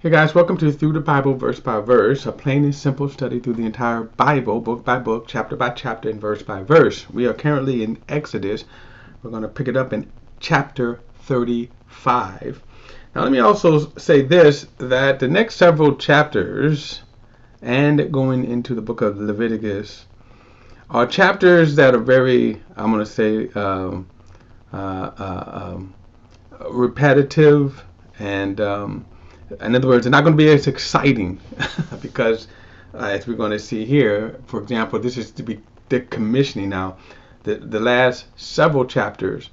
Hey guys, welcome to Through the Bible Verse by Verse, a plain and simple study through the entire Bible, book by book, chapter by chapter, and verse by verse. We are currently in Exodus. We're going to pick it up in chapter 35. Now let me also say this, that the next several chapters and going into the book of Leviticus are chapters that are very, I'm going to say, repetitive and in other words, they're not going to be as exciting because, as we're going to see here, for example, this is to be the commissioning. Now, the last several chapters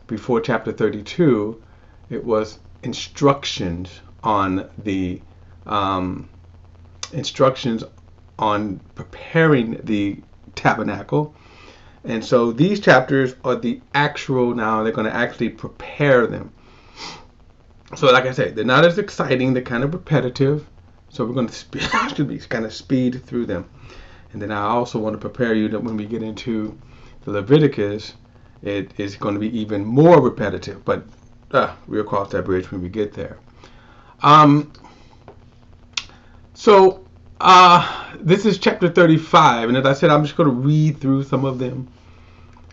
before chapter 32, it was instructions on the preparing the tabernacle. And so these chapters are the actual, now they're going to actually prepare them. So like I said, they're not as exciting, they're kind of repetitive. So we're going to kind of speed through them. And then I also want to prepare you that when we get into the Leviticus, it is going to be even more repetitive. But we'll cross that bridge when we get there. This is chapter 35. And as I said, I'm just going to read through some of them.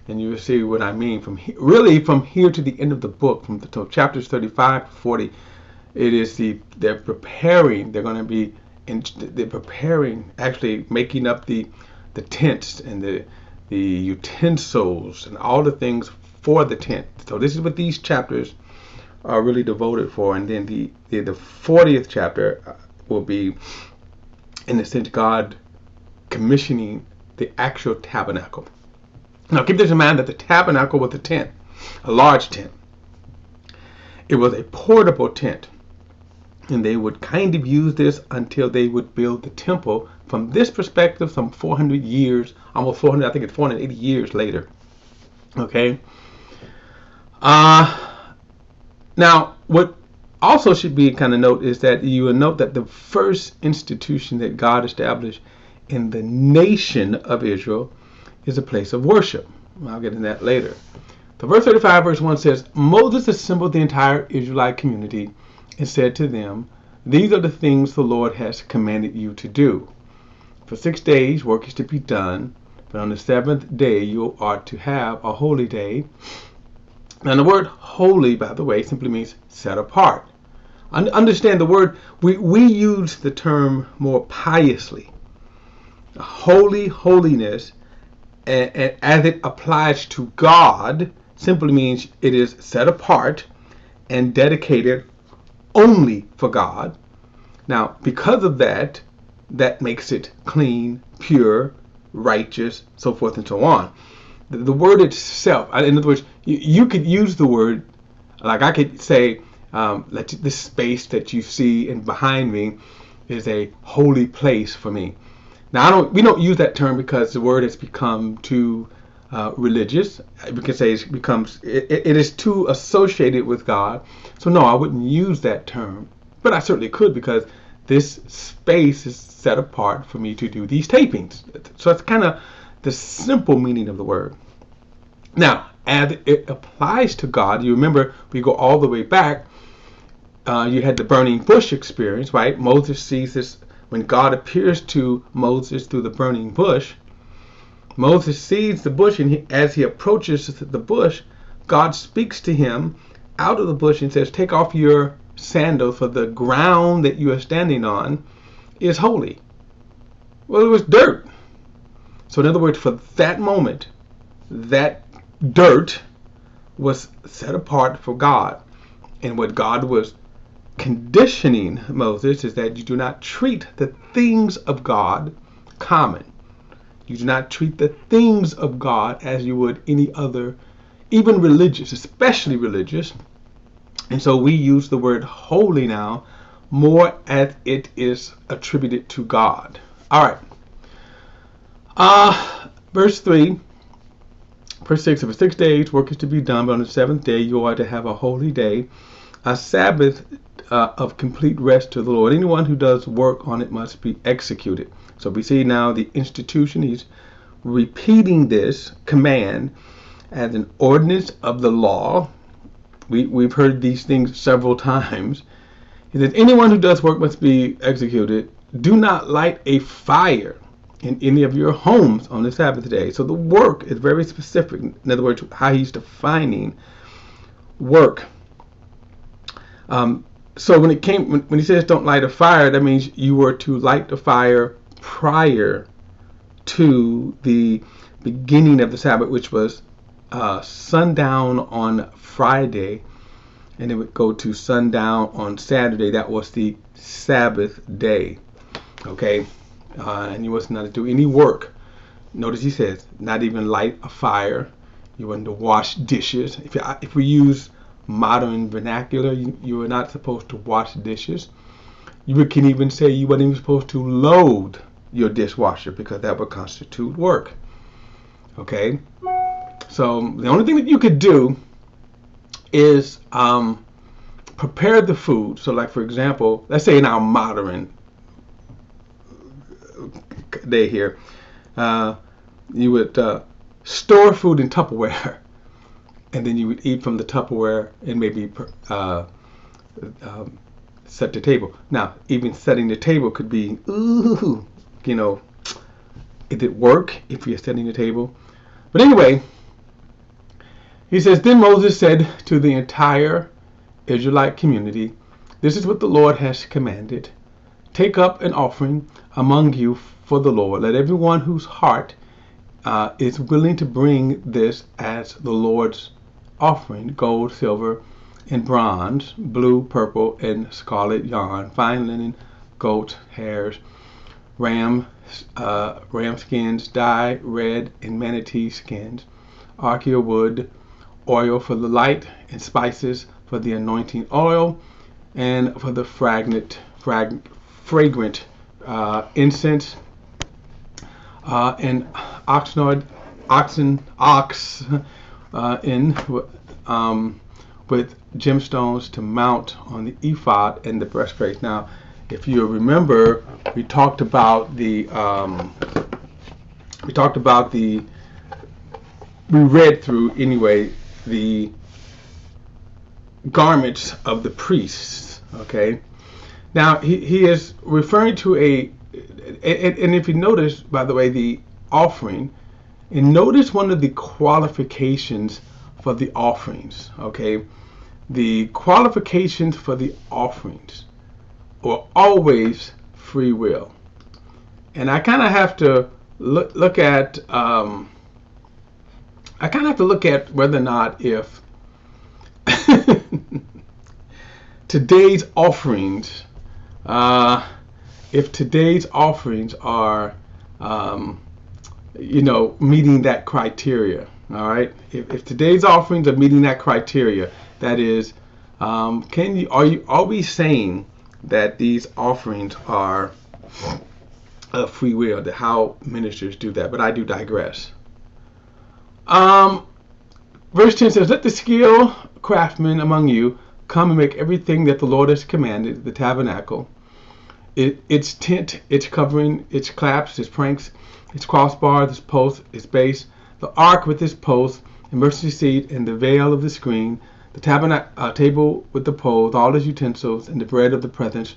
And you will see what I mean from here, really from here to the end of the book, from the chapters 35 to 40. It is they're preparing. They're going to be they're preparing, actually making up the tents and the utensils and all the things for the tent. So this is what these chapters are really devoted for. And then the 40th chapter will be, in a sense, God commissioning the actual tabernacle. Now keep this in mind that the tabernacle was a tent, a large tent. It was a portable tent. And they would kind of use this until they would build the temple. From this perspective, some 400 years, almost 400, I think it's 480 years later. Okay. Now, what also should be kind of note is that you will note that the first institution that God established in the nation of Israel is a place of worship. I'll get into that later. So verse 35, verse 1 says, Moses assembled the entire Israelite community and said to them, These are the things the Lord has commanded you to do. For 6 days work is to be done, but on the seventh day you are to have a holy day. Now the word holy, by the way, simply means set apart. Understand the word, we use the term more piously. Holiness, and as it applies to God, simply means it is set apart and dedicated only for God. Now, because of that, that makes it clean, pure, righteous, so forth and so on. The word itself, in other words, you could use the word, like I could say, this space that you see in behind me is a holy place for me. Now, we don't use that term because the word has become too religious. We can say it is too associated with God. So no, I wouldn't use that term, but I certainly could, because this space is set apart for me to do these tapings. So it's kind of the simple meaning of the word. Now, as it applies to God, you remember we go all the way back. You had the burning bush experience, right? Moses sees this. When God appears to Moses through the burning bush, Moses sees the bush, and as he approaches the bush, God speaks to him out of the bush and says, Take off your sandals, for the ground that you are standing on is holy. Well, it was dirt. So in other words, for that moment, that dirt was set apart for God. And what God was conditioning Moses is that you do not treat the things of God common. You do not treat the things of God as you would any other, even religious, especially religious. And so we use the word holy now more as it is attributed to God. All right. Verse 3, verse 6, for 6 days work is to be done, but on the seventh day you are to have a holy day, a Sabbath of complete rest to the Lord. Anyone who does work on it must be executed. So we see now the institution. He's repeating this command as an ordinance of the law. We've heard these things several times. He says, anyone who does work must be executed. Do not light a fire in any of your homes on the Sabbath day. So the work is very specific. In other words, how he's defining work. So when he says don't light a fire, that means you were to light the fire prior to the beginning of the Sabbath, which was sundown on Friday, and it would go to sundown on Saturday. That was the Sabbath day. Okay, and you was not to do any work. Notice he says not even light a fire. You weren't to wash dishes. If we use modern vernacular, you are not supposed to wash dishes. You can even say you weren't even supposed to load your dishwasher, because that would constitute work. Okay, so the only thing that you could do is prepare the food. So like, for example, let's say in our modern day here, you would store food in Tupperware, and then you would eat from the Tupperware and maybe set the table. Now, even setting the table could be, is it work if you're setting the table? But anyway, he says, then Moses said to the entire Israelite community, this is what the Lord has commanded. Take up an offering among you for the Lord. Let everyone whose heart is willing to bring this as the Lord's offering, gold, silver, and bronze, blue, purple, and scarlet yarn, fine linen, goat hairs, ram skins, dyed red, and manatee skins, acacia wood, oil for the light, and spices for the anointing oil, and for the fragrant incense, and ox with gemstones to mount on the ephod and the breastplate. Now, if you remember, we talked about we read through anyway the garments of the priests. Okay, now he is referring to and if you notice, by the way, the offering, and notice one of the qualifications for the offerings. Okay, the qualifications for the offerings are always free will, and I kind of have to look at whether or not if today's offerings are meeting that criteria. All right, if today's offerings are meeting that criteria, that is, are we saying that these offerings are of free will, that how ministers do that? But I do digress. Verse 10 says, let the skilled craftsmen among you come and make everything that the Lord has commanded, the tabernacle, its tent, its covering, its claps, its pranks, its crossbars, its posts, its base, the ark with its posts, the mercy seat, and the veil of the screen, the tabernacle table with the poles, all its utensils, and the bread of the presence,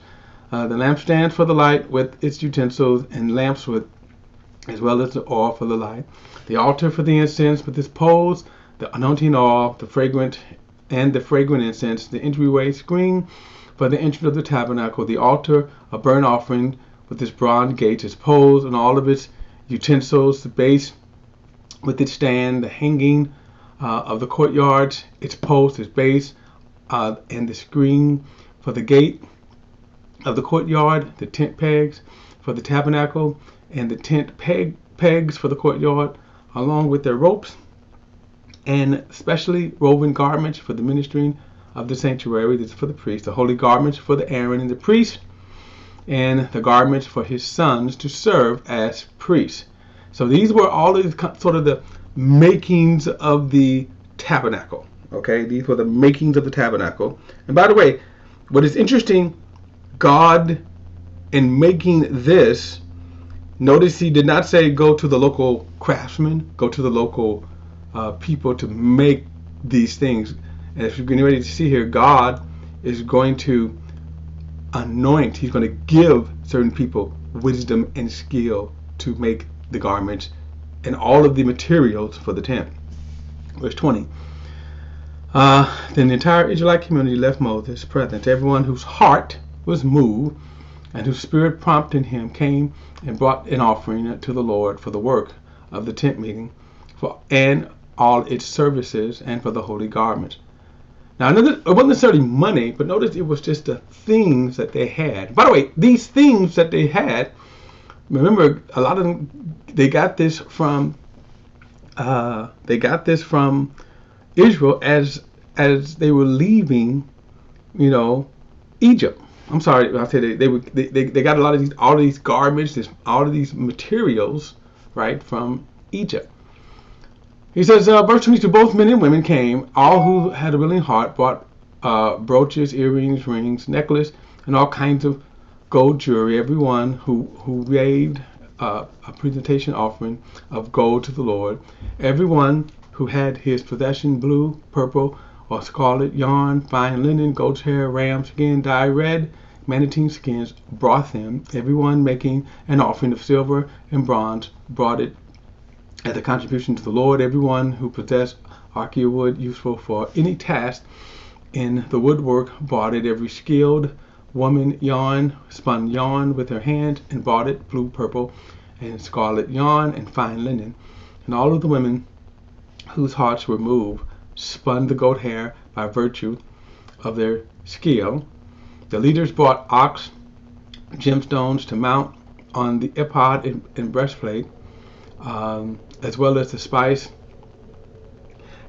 the lampstand for the light with its utensils, and lamps with, as well as the oil for the light, the altar for the incense with its poles, the anointing oil, the fragrant incense, the entryway screen for the entrance of the tabernacle, the altar, a burnt offering with its bronze gates, its poles, and all of its utensils, the base with its stand, the hanging of the courtyards, its post, its base, and the screen for the gate of the courtyard, the tent pegs for the tabernacle, and the tent pegs for the courtyard, along with their ropes, and specially woven garments for the ministering of the sanctuary. This is for the priest. The holy garments for the Aaron and the priest, and the garments for his sons to serve as priests. So these were all of sort of the makings of the tabernacle. Okay, these were the makings of the tabernacle. And by the way, what is interesting, God, in making this, notice he did not say go to the local craftsmen, go to the local people to make these things. And if you're getting ready to see here, God is going to anoint, he's going to give certain people wisdom and skill to make the garments and all of the materials for the tent. Verse 20. Then the entire Israelite community left Moses present. Everyone whose heart was moved and whose spirit prompted him came and brought an offering to the Lord for the work of the tent meeting and all its services and for the holy garments. Now, it wasn't necessarily money, but notice it was just the things that they had. By the way, these things that they had, remember, a lot of them, they got this from Israel as they were leaving, Egypt. I'm sorry, I said they got all of these garments, all of these materials, right, from Egypt. He says, verse 22, both men and women came, all who had a willing heart brought brooches, earrings, rings, necklace, and all kinds of gold jewelry. Everyone who made a presentation offering of gold to the Lord. Everyone who had his possession blue, purple, or scarlet yarn, fine linen, goat's hair, ram skin, dyed red, manatee skins, brought them. Everyone making an offering of silver and bronze brought it as a contribution to the Lord. Everyone who possessed acacia wood useful for any task in the woodwork bought it. Every skilled woman spun yarn with her hands and bought it, blue, purple, and scarlet yarn and fine linen. And all of the women whose hearts were moved spun the goat hair by virtue of their skill. The leaders bought ox gemstones to mount on the ephod and breastplate, as well as the spice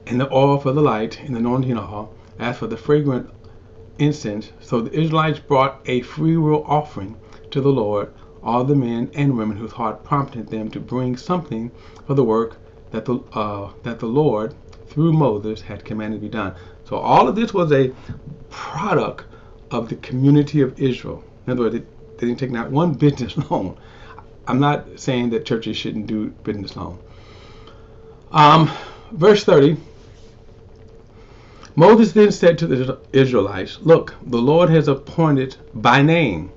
and the oil for the light in the anointing oil. As for the fragrant incense, so the Israelites brought a freewill offering to the Lord, all the men and women whose heart prompted them to bring something for the work that the Lord through Moses had commanded to be done. So all of this was a product of the community of Israel. In other words, they didn't take not one business loan. I'm not saying that churches shouldn't do business loan. Verse 30. Moses then said to the Israelites, look, the Lord has appointed by name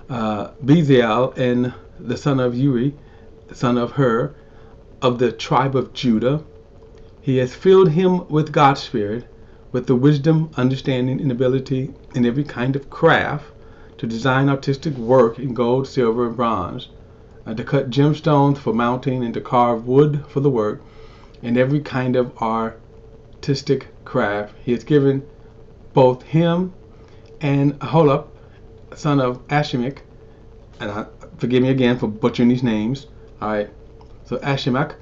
Bezalel and the son of Uri, the son of Hur, of the tribe of Judah. He has filled him with God's Spirit, with the wisdom, understanding, and ability in every kind of craft, to design artistic work in gold, silver, and bronze, to cut gemstones for mounting, and to carve wood for the work, and every kind of artistic craft. He has given both him and Aholab, son of Ashimach, and forgive me again for butchering these names. All right, so Ashimach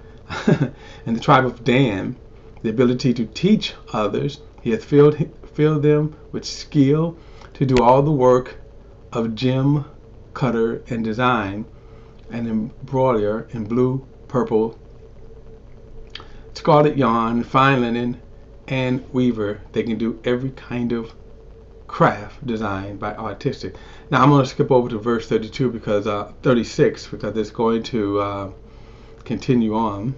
and the tribe of Dan, the ability to teach others. He has filled them with skill to do all the work of gem cutter and design and embroider in blue, purple, scarlet yarn, fine linen, and weaver. They can do every kind of craft designed by artistic. Now I'm going to skip over to verse 32 because 36 because it's going to continue on.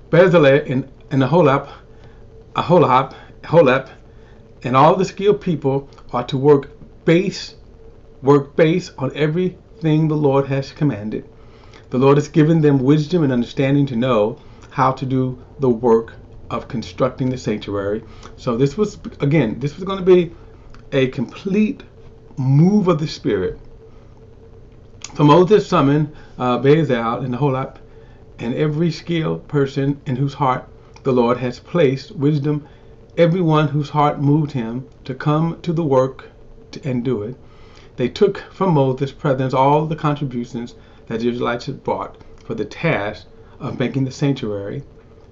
Bezalel and Aholab, and all the skilled people are to work base on everything the Lord has commanded. The Lord has given them wisdom and understanding to know how to do the work of constructing the sanctuary. So this was going to be a complete move of the Spirit. So Moses summoned Bezalel and Aholab and every skilled person in whose heart the Lord has placed wisdom, everyone whose heart moved him to come to the work and do it. They took from Moses' presence all the contributions that the Israelites had brought for the task of making the sanctuary.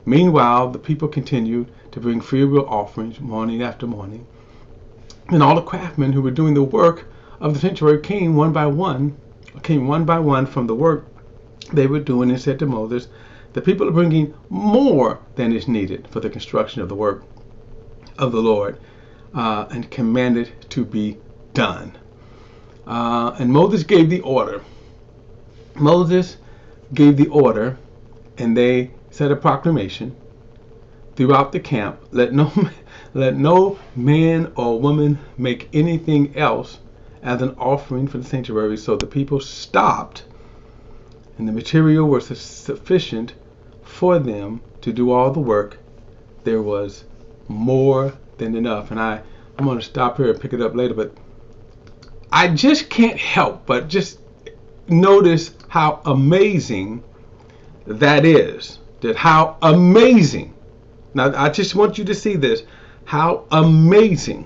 Meanwhile, the people continued to bring freewill offerings morning after morning. And all the craftsmen who were doing the work of the sanctuary came one by one from the work they were doing and said to Moses, the people are bringing more than is needed for the construction of the work of the Lord, and commanded to be done. And Moses gave the order. And they said a proclamation throughout the camp. Let no let no man or woman make anything else as an offering for the sanctuary. So the people stopped, and the material was sufficient for them to do all the work. There was more than enough. And I'm going to stop here and pick it up later, but I just can't help but just notice how amazing that is. That how amazing. Now, I just want you to see this. How amazing.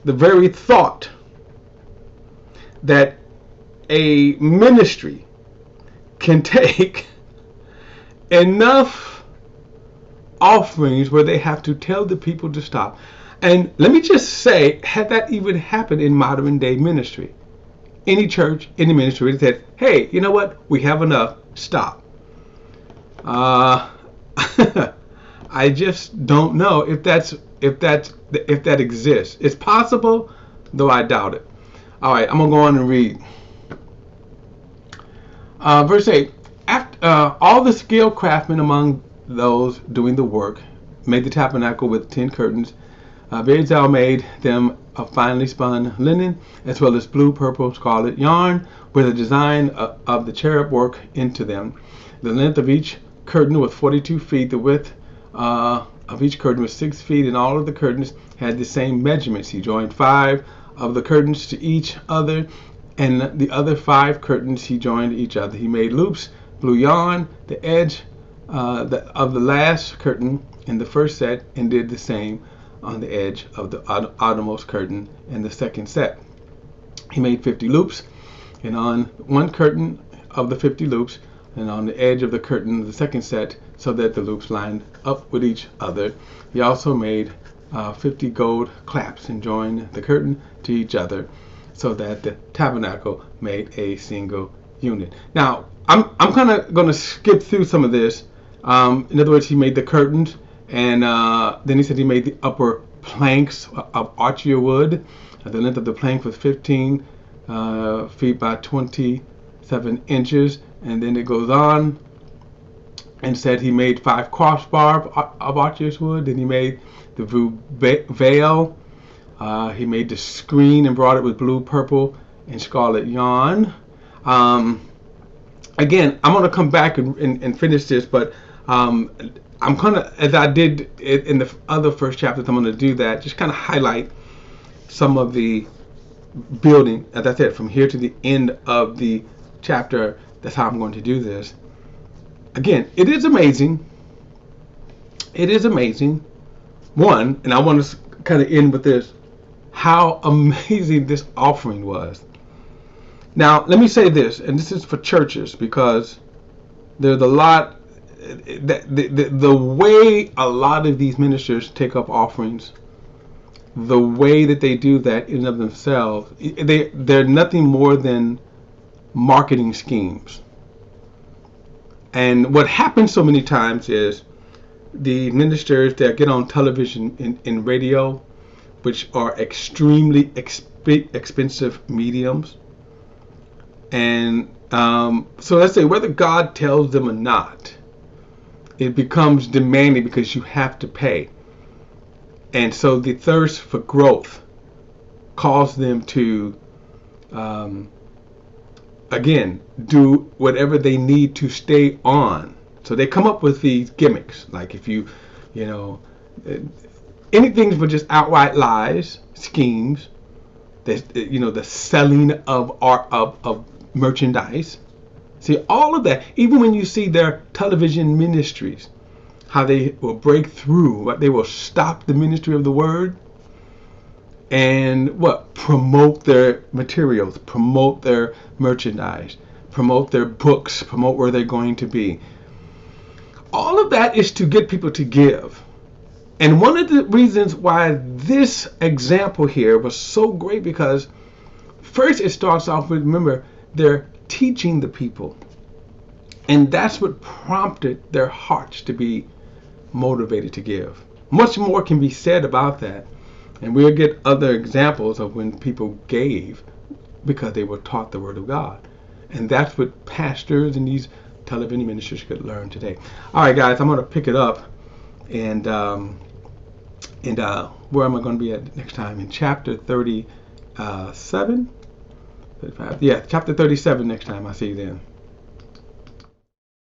The very thought that a ministry can take enough offerings where they have to tell the people to stop. And let me just say, had that even happened in modern day ministry, any church, any ministry, they said, hey, you know what? We have enough. Stop. I just don't know if that exists. It's possible, though I doubt it. All right, I'm gonna go on and read. Verse 8. After, all the skilled craftsmen among those doing the work made the tabernacle with 10 curtains. Bezalel made them of finely spun linen, as well as blue, purple, scarlet yarn, with a design of the cherub work into them. The length of each curtain was 42 feet. The width of each curtain was 6 feet, and all of the curtains had the same measurements. He joined 5 of the curtains to each other, and the other 5 curtains he joined each other. He made loops, blue yarn, the edge of the last curtain in the first set, and did the same on the edge of the outermost curtain in the second set. He made 50 loops, and on one curtain of the 50 loops, and on the edge of the curtain of the second set, so that the loops lined up with each other. He also made 50 gold claps and joined the curtain to each other, so that the tabernacle made a single unit. Now, I'm kind of going to skip through some of this. In other words, he made the curtains, and then he said he made the upper planks of archer wood. The length of the plank was 15 feet by 27 inches. And then it goes on and said he made 5 crossbar of archer's wood. Then he made the veil. He made the screen and brought it with blue, purple, and scarlet yarn. Again, I'm going to come back and finish this, but I'm kind of, as I did in the other first chapters, I'm going to do that, just kind of highlight some of the building, as I said, from here to the end of the chapter. That's how I'm going to do this. Again, it is amazing. It is amazing. One, and I want to kind of end with this, how amazing this offering was. Now, let me say this, and this is for churches, because there's a lot, the way a lot of these ministers take up offerings, the way that they do that in and of themselves, they're nothing more than marketing schemes. And what happens so many times is the ministers that get on television and radio, which are extremely expensive mediums, and so let's say whether God tells them or not, it becomes demanding because you have to pay. And so the thirst for growth calls them to again, do whatever they need to stay on. So they come up with these gimmicks, like if you know, anything for just outright lies, schemes, the selling of art, of merchandise. See, all of that, even when you see their television ministries, how they will break through, they will stop the ministry of the word, and promote their materials, promote their merchandise, promote their books, promote where they're going to be. All of that is to get people to give. And one of the reasons why this example here was so great, because first it starts off with, remember, they're teaching the people, and that's what prompted their hearts to be motivated to give. Much more can be said about that. And we'll get other examples of when people gave because they were taught the Word of God. And that's what pastors and these television ministers could learn today. All right, guys, I'm going to pick it up. And And where am I going to be at next time? In chapter 37? 35. Yeah, chapter 37 next time. I'll see you then.